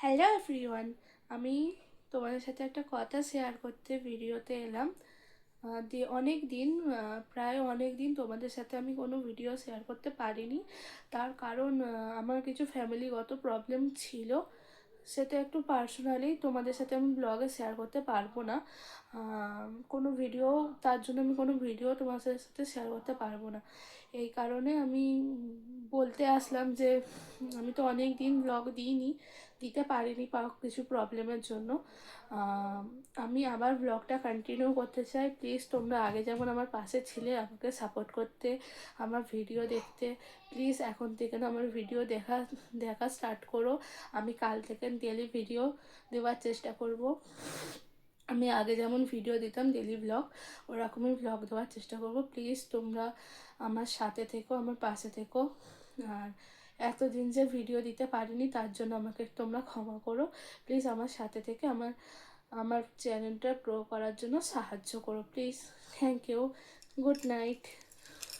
Hello everyone, আমি তোমাদের সাথে একটা কথা শেয়ার করতে ভিডিওতে এলাম। দিয়ে অনেক দিন, প্রায় অনেক দিন তোমাদের সাথে আমি কোনো ভিডিও শেয়ার করতে পারিনি। তার কারণ আমার কিছু ফ্যামিলিগত প্রবলেম ছিল, সেটা একটু পার্সোনালি তোমাদের সাথে আমি ব্লগে শেয়ার করতে পারবো না। কোনো ভিডিও, তার জন্য আমি কোনো ভিডিও তোমাদের সাথে শেয়ার করতে পারবো না। এই কারণে আমি বলতে আসলাম যে আমি তো অনেক দিন ব্লগ দিতে পারিনি কিছু প্রবলেমের জন্য। আহ, আমি আবার ব্লগটা কন্টিনিউ করতে চাই। প্লিজ তোমরা আগে যেমন আমার পাশে ছিলে আমাকে সাপোর্ট করতে, আমার ভিডিও দেখতে, প্লিজ এখন থেকে না আমার ভিডিও দেখা দেখা স্টার্ট করো। আমি কাল থেকে ডেলি ভিডিও দেওয়ার চেষ্টা করব। আমি আগে যেমন ভিডিও দিতাম ডেলি ব্লগ, ওরকমই ব্লগ দেওয়ার চেষ্টা করব। প্লিজ তোমরা আমার সাথে থেকো, আমার পাশে থেকো। আর এতদিন যে ভিডিও দিতে পারিনি তার জন্য আমাকে তোমরা ক্ষমা করো। প্লিজ আমার সাথে থেকে আমার আমার চ্যানেলটা গ্রো করার জন্য সাহায্য করো please. Thank you. Good night.